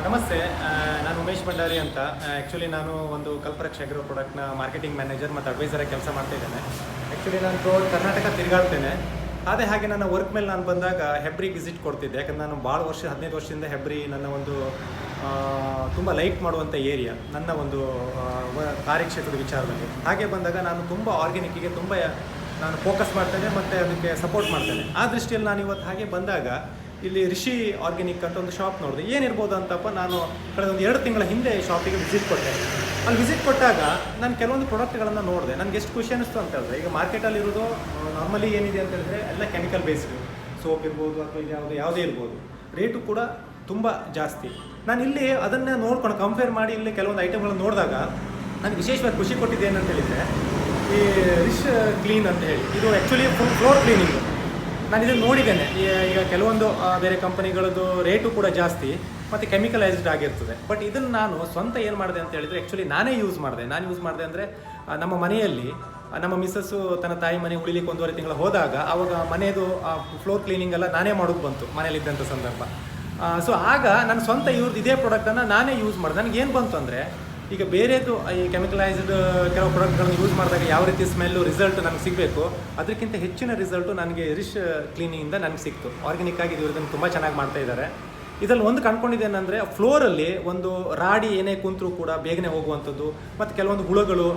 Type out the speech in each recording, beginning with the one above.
ನಮಸ್ತೆ. ನಾನು ಉಮೇಶ್ ಭಂಡಾರಿ ಅಂತ. ಆ್ಯಕ್ಚುಲಿ ನಾನು ಒಂದು ಕಲ್ಪರಕ್ಷ ಅಗ್ರೋ ಪ್ರಾಡಕ್ಟ್ನ ಮಾರ್ಕೆಟಿಂಗ್ ಮ್ಯಾನೇಜರ್ ಮತ್ತು ಅಡ್ವೈಸರಾಗಿ ಕೆಲಸ ಮಾಡ್ತಾಯಿದ್ದೇನೆ. ಆ್ಯಕ್ಚುಲಿ ನಾನು ಥ್ರೂಔಟ್ ಕರ್ನಾಟಕ ತಿರುಗಾಡ್ತೇನೆ. ಹಾಗೆ ನನ್ನ ವರ್ಕ್ ಮೇಲೆ ನಾನು ಬಂದಾಗ ಹೆಬ್ರಿಗೆ ವಿಸಿಟ್ ಕೊಡ್ತಿದ್ದೆ. ಯಾಕಂದರೆ ನಾನು ಭಾಳ 15 ವರ್ಷದಿಂದ ಹೆಬ್ರಿ ನನ್ನ ಒಂದು ತುಂಬ ಲೈಕ್ ಮಾಡುವಂಥ ಏರಿಯಾ, ನನ್ನ ಒಂದು ಕಾರ್ಯಕ್ಷೇತ್ರದ ವಿಚಾರದಲ್ಲಿ. ಹಾಗೆ ಬಂದಾಗ ನಾನು ತುಂಬ ಆರ್ಗ್ಯಾನಿಕ್ಕಿಗೆ ನಾನು ಫೋಕಸ್ ಮಾಡ್ತೇನೆ ಮತ್ತು ಅದಕ್ಕೆ ಸಪೋರ್ಟ್ ಮಾಡ್ತೇನೆ. ಆ ದೃಷ್ಟಿಯಲ್ಲಿ ನಾನು ಇವತ್ತು ಹಾಗೆ ಬಂದಾಗ ಇಲ್ಲಿ ರಿಷಿ ಆರ್ಗ್ಯಾನಿಕ್ ಅಂತ ಒಂದು ಶಾಪ್ ನೋಡಿದೆ. ಏನಿರ್ಬೋದು ಅಂತಪ್ಪ, ನಾನು ಕಳೆದ ಒಂದು 2 ತಿಂಗಳ ಹಿಂದೆ ಶಾಪಿಗೆ ವಿಸಿಟ್ ಕೊಟ್ಟೆ. ಅಲ್ಲಿ ವಿಸಿಟ್ ಕೊಟ್ಟಾಗ ನಾನು ಕೆಲವೊಂದು ಪ್ರಾಡಕ್ಟ್ಗಳನ್ನು ನೋಡಿದೆ. ನನಗೆ ಎಷ್ಟು ಖುಷಿ ಅನ್ನಿಸ್ತು ಅಂತ ಹೇಳಿದ್ರೆ, ಈಗ ಮಾರ್ಕೆಟಲ್ಲಿರೋದು ನಾರ್ಮಲಿ ಏನಿದೆ ಅಂತ ಹೇಳಿದ್ರೆ ಎಲ್ಲ ಕೆಮಿಕಲ್ ಬೇಸ್ಡ್ ಸೋಪ್ ಇರ್ಬೋದು ಅಥವಾ ಇದು ಯಾವುದೇ ಇರ್ಬೋದು, ರೇಟು ಕೂಡ ತುಂಬ ಜಾಸ್ತಿ. ನಾನು ಇಲ್ಲಿ ಅದನ್ನು ನೋಡ್ಕೊಂಡು ಕಂಪೇರ್ ಮಾಡಿ ಇಲ್ಲಿ ಕೆಲವೊಂದು ಐಟಮ್ಗಳನ್ನು ನೋಡಿದಾಗ ನನಗೆ ವಿಶೇಷವಾಗಿ ಖುಷಿ ಕೊಟ್ಟಿದ್ದೆ ಏನಂತ ಹೇಳಿದರೆ, ಈ ರಿಶ್ ಕ್ಲೀನ್ ಅಂತ ಹೇಳಿ, ಇದು ಆ್ಯಕ್ಚುಲಿ ಫುಲ್ ಫ್ಲೋರ್ ಕ್ಲೀನಿಂಗು. ನಾನು ಇದನ್ನು ನೋಡಿದ್ದೇನೆ. ಈಗ ಕೆಲವೊಂದು ಬೇರೆ ಕಂಪನಿಗಳದ್ದು ರೇಟು ಕೂಡ ಜಾಸ್ತಿ ಮತ್ತು ಕೆಮಿಕಲೈಸ್ಡ್ ಆಗಿರ್ತದೆ. ಬಟ್ ಇದನ್ನು ನಾನು ಸ್ವಂತ ಏನು ಮಾಡಿದೆ ಅಂತ ಹೇಳಿದರೆ, ಆ್ಯಕ್ಚುಲಿ ನಾನು ಯೂಸ್ ಮಾಡಿದೆ ಅಂದರೆ ನಮ್ಮ ಮನೆಯಲ್ಲಿ ನಮ್ಮ ಮಿಸ್ಸಸ್ಸು ತನ್ನ ತಾಯಿ ಮನೆ ಉಳಿಲಿಕ್ಕೆ 1.5 ತಿಂಗಳು ಹೋದಾಗ ಆವಾಗ ಮನೆಯದು ಫ್ಲೋರ್ ಕ್ಲೀನಿಂಗ್ ಎಲ್ಲ ನಾನೇ ಮಾಡೋದು ಬಂತು ಮನೇಲಿದ್ದಂಥ ಸಂದರ್ಭ. ಸೊ ಆಗ ನಾನು ಸ್ವಂತ ಇದೇ ಪ್ರಾಡಕ್ಟನ್ನು ನಾನೇ ಯೂಸ್ ಮಾಡಿದೆ. ನನಗೇನು ಬಂತು ಅಂದರೆ, ಈಗ ಬೇರೆದು ಈ ಕೆಮಿಕಲೈಸ್ಡ್ ಕೆಲವು ಪ್ರಾಡಕ್ಟ್ಗಳನ್ನು ಯೂಸ್ ಮಾಡಿದಾಗ ಯಾವ ರೀತಿ ಸ್ಮೆಲ್ಲು ರಿಸಲ್ಟ್ ನನಗೆ ಸಿಗಬೇಕು, ಅದಕ್ಕಿಂತ ಹೆಚ್ಚಿನ ರಿಸಲ್ಟು ನನಗೆ ರಿಶ್ ಕ್ಲೀನಿಂಗಿಂದ ನನಗೆ ಸಿಕ್ತು. ಆರ್ಗ್ಯಾನಿಕ್ ಆಗಿ ಇದನ್ನು ತುಂಬ ಚೆನ್ನಾಗಿ ಮಾಡ್ತಾಯಿದ್ದಾರೆ. ಇದರಲ್ಲಿ ಒಂದು ಕಂಡುಕೊಂಡಿದ್ದೇನೆಂದರೆ, ಫ್ಲೋರಲ್ಲಿ ಒಂದು ರಾಡಿ ಏನೇ ಕುಂತರೂ ಕೂಡ ಬೇಗನೆ ಹೋಗುವಂಥದ್ದು, ಮತ್ತು ಕೆಲವೊಂದು ಹುಳುಗಳು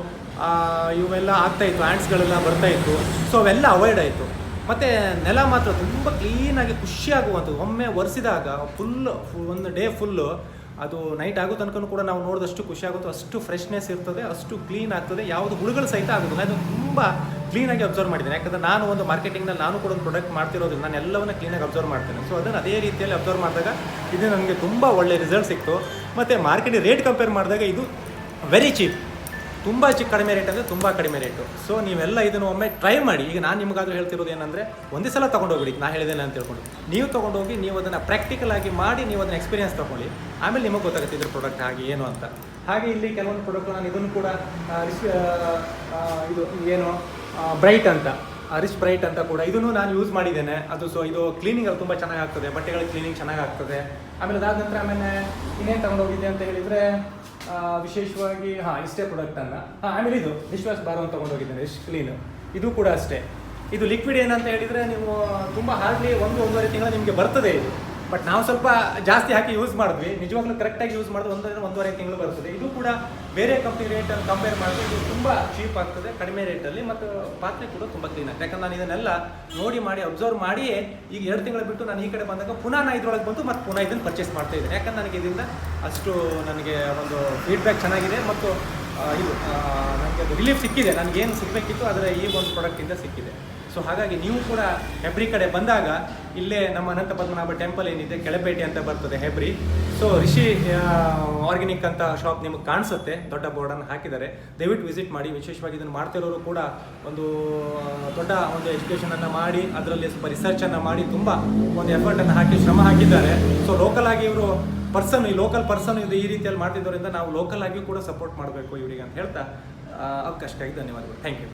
ಇವೆಲ್ಲ ಆಗ್ತಾಯಿತ್ತು, ಆ್ಯಂಟ್ಸ್ಗಳೆಲ್ಲ ಬರ್ತಾಯಿತ್ತು. ಸೊ ಅವೆಲ್ಲ ಅವಾಯ್ಡ್ ಆಯಿತು. ಮತ್ತು ನೆಲ ಮಾತ್ರ ತುಂಬ ಕ್ಲೀನಾಗಿ ಖುಷಿಯಾಗುವಂಥದ್ದು. ಒಮ್ಮೆ ಒರೆಸಿದಾಗ ಒಂದು ಡೇ ಫುಲ್ಲು, ಅದು ನೈಟ್ ಆಗೋ ತನಕ ಕೂಡ ನಾವು ನೋಡಿದಷ್ಟು ಖುಷಿ ಆಗುತ್ತೋ ಅಷ್ಟು ಫ್ರೆಶ್ನೆಸ್ ಇರ್ತದೆ, ಅಷ್ಟು ಕ್ಲೀನ್ ಆಗ್ತದೆ, ಯಾವುದು ಹುಳುಗಳು ಸಹಿತ ಆಗೋದು. ನಾನು ತುಂಬ ಕ್ಲೀನಾಗಿ ಅಬ್ಸರ್ವ್ ಮಾಡಿದ್ದೇನೆ. ಯಾಕಂದರೆ ನಾನು ಒಂದು ಮಾರ್ಕೆಟಿಂಗ್ನಲ್ಲಿ ನಾನು ಕೂಡ ಒಂದು ಪ್ರಾಡಕ್ಟ್ ಮಾಡ್ತಿರೋದ್ರಿಂದ ನಾನು ಎಲ್ಲವನ್ನ ಕ್ಲೀನಾಗಿ ಅಬ್ಸರ್ವ್ ಮಾಡ್ತೇನೆ. ಸೊ ಅದನ್ನು ಅದೇ ರೀತಿಯಲ್ಲಿ ಅಬ್ಸರ್ವ್ ಮಾಡಿದಾಗ ಇದು ನನಗೆ ತುಂಬ ಒಳ್ಳೆ ರಿಸಲ್ಟ್ ಸಿಕ್ತು. ಮತ್ತು ಮಾರ್ಕೆಟಿಗೆ ರೇಟ್ ಕಂಪೇರ್ ಮಾಡಿದಾಗ ಇದು ವೆರಿ ಚೀಪ್, ತುಂಬ ಕಡಿಮೆ ರೇಟ್ ಅಂದರೆ ತುಂಬ ಕಡಿಮೆ ರೇಟು. ಸೊ ನೀವೆಲ್ಲ ಇದನ್ನು ಒಮ್ಮೆ ಟ್ರೈ ಮಾಡಿ. ಈಗ ನಾನು ನಿಮಗಾದರೂ ಹೇಳ್ತಿರೋದು ಏನಂದರೆ, ಒಂದೇ ಸಲ ತೊಗೊಂಡೋಗ್ಬಿಡಿ, ನಾನು ಹೇಳಿದ್ದೇನೆ ಅಂತ ಹೇಳ್ಕೊಂಡು ನೀವು ತೊಗೊಂಡೋಗಿ ನೀವು ಅದನ್ನು ಪ್ರಾಕ್ಟಿಕಲ್ ಆಗಿ ಮಾಡಿ, ನೀವು ಅದನ್ನು ಎಕ್ಸ್ಪೀರಿಯನ್ಸ್ ತೊಗೊಳ್ಳಿ. ಆಮೇಲೆ ನಿಮಗೆ ಗೊತ್ತಾಗುತ್ತೆ ಇದ್ರ ಪ್ರಾಡಕ್ಟ್ ಹಾಗೆ ಏನು ಅಂತ. ಹಾಗೆ ಇಲ್ಲಿ ಕೆಲವೊಂದು ಪ್ರಾಡಕ್ಟ್ ನಾನು ಇದನ್ನು ಕೂಡ ಇದು ಏನು ಬ್ರೈಟ್ ಅಂತ, ರಿಚ್ ಬ್ರೈಟ್ ಅಂತ ಕೂಡ ಇದನ್ನು ನಾನು ಯೂಸ್ ಮಾಡಿದ್ದೇನೆ. ಅದು ಸೊ ಇದು ಕ್ಲೀನಿಂಗಲ್ಲಿ ತುಂಬ ಚೆನ್ನಾಗಿ ಆಗ್ತದೆ, ಬಟ್ಟೆಗಳ ಕ್ಲೀನಿಂಗ್ ಚೆನ್ನಾಗಿ ಆಗ್ತದೆ. ಆಮೇಲೆ ಅದಾದ ನಂತರ ಇನ್ನೇನು ತೊಗೊಂಡೋಗಿದ್ದೆ ಅಂತ ಹೇಳಿದರೆ, ವಿಶೇಷವಾಗಿ ಇಷ್ಟೇ ಪ್ರಾಡಕ್ಟನ್ನು ಆಮೇಲೆ ಇದು ವಿಶ್ವಾಸ್ ಬಾರ್ ಅಂತ ತೊಗೊಂಡೋಗಿದ್ದೇನೆ, ರಿಶ್ ಕ್ಲೀನ್. ಇದು ಕೂಡ ಅಷ್ಟೇ. ಇದು ಲಿಕ್ವಿಡ್ ಏನಂತ ಹೇಳಿದರೆ, ನೀವು ತುಂಬ ಹಾರ್ಡ್ಲಿ 1-1.5 ತಿಂಗಳು ನಿಮಗೆ ಬರ್ತದೆ ಇದು. ಬಟ್ ನಾವು ಸ್ವಲ್ಪ ಜಾಸ್ತಿ ಹಾಕಿ ಯೂಸ್ ಮಾಡಿದ್ವಿ. ನಿಜವಾಗ್ಲೂ ಕರೆಕ್ಟಾಗಿ ಯೂಸ್ ಮಾಡಿದ್ರೆ 1-1.5 ತಿಂಗಳು ಬರ್ತದೆ. ಇದು ಕೂಡ ಬೇರೆ ಕಂಪ್ನಿ ರೇಟನ್ನು ಕಂಪೇರ್ ಮಾಡಿದ್ರೆ ಇದು ತುಂಬ ಚೀಪ್ ಆಗ್ತದೆ, ಕಡಿಮೆ ರೇಟಲ್ಲಿ, ಮತ್ತು ಪಾತ್ರೆ ಕೂಡ ತುಂಬ ಕ್ಲೀನ್ ಆಗ್ತದೆ. ಯಾಕಂದ್ರೆ ನಾನು ಇದನ್ನೆಲ್ಲ ನೋಡಿ ಮಾಡಿ ಅಬ್ಸರ್ವ್ ಮಾಡಿಯೇ ಈಗ 2 ತಿಂಗಳು ಬಿಟ್ಟು ನಾನು ಈ ಕಡೆ ಬಂದಾಗ ಪುನಃ ನಾನು ಇದರೊಳಗೆ ಬಂತು ಮತ್ತು ಪುನಃ ಇದನ್ನು ಪರ್ಚೇಸ್ ಮಾಡ್ತಾ ಇದ್ದೇನೆ. ಯಾಕಂದ್ರೆ ನನಗೆ ಇದರಿಂದ ಅಷ್ಟು ನನಗೆ ಒಂದು ಫೀಡ್ಬ್ಯಾಕ್ ಚೆನ್ನಾಗಿದೆ ಮತ್ತು ಇದು ನನಗೆ ಅದು ರಿಲೀಫ್ ಸಿಕ್ಕಿದೆ. ನನಗೇನು ಸಿಗಬೇಕಿತ್ತು ಅದರ ಈ ಒಂದು ಪ್ರಾಡಕ್ಟಿಂದ ಸಿಕ್ಕಿದೆ. ಸೊ ಹಾಗಾಗಿ ನೀವು ಕೂಡ ಹೆಬ್ರಿ ಕಡೆ ಬಂದಾಗ ಇಲ್ಲೇ ನಮ್ಮ ಅನಂತ ಪದ್ಮನಾಭ ಟೆಂಪಲ್ ಏನಿದೆ, ಕೆಳಪೇಟೆ ಅಂತ ಬರ್ತದೆ ಹೆಬ್ರಿ. ಸೊ ರಿಷಿ ಆರ್ಗ್ಯಾನಿಕ್ ಅಂತ ಶಾಪ್ ನಿಮಗೆ ಕಾಣಿಸುತ್ತೆ, ದೊಡ್ಡ ಬೋರ್ಡನ್ನು ಹಾಕಿದ್ದಾರೆ. ದಯವಿಟ್ಟು ವಿಸಿಟ್ ಮಾಡಿ. ವಿಶೇಷವಾಗಿ ಇದನ್ನು ಮಾಡ್ತಿರೋರು ಕೂಡ ಒಂದು ದೊಡ್ಡ ಒಂದು ಎಜುಕೇಷನನ್ನು ಮಾಡಿ, ಅದರಲ್ಲಿ ಸ್ವಲ್ಪ ರಿಸರ್ಚನ್ನು ಮಾಡಿ ತುಂಬ ಒಂದು ಎಫರ್ಟನ್ನು ಹಾಕಿ ಶ್ರಮ ಹಾಕಿದ್ದಾರೆ. ಸೊ ಲೋಕಲ್ ಆಗಿ ಇವರು ಲೋಕಲ್ ಪರ್ಸನ್ ಇದು ಈ ರೀತಿಯಲ್ಲಿ ಮಾಡ್ತಿದ್ದರಿಂದ ನಾವು ಲೋಕಲ್ ಆಗಿಯೂ ಕೂಡ ಸಪೋರ್ಟ್ ಮಾಡಬೇಕು ಇವರಿಗೆ ಅಂತ ಹೇಳ್ತಾ ಅವಕಾಶಕ್ಕಾಗಿ ಧನ್ಯವಾದಗಳು. Thank you.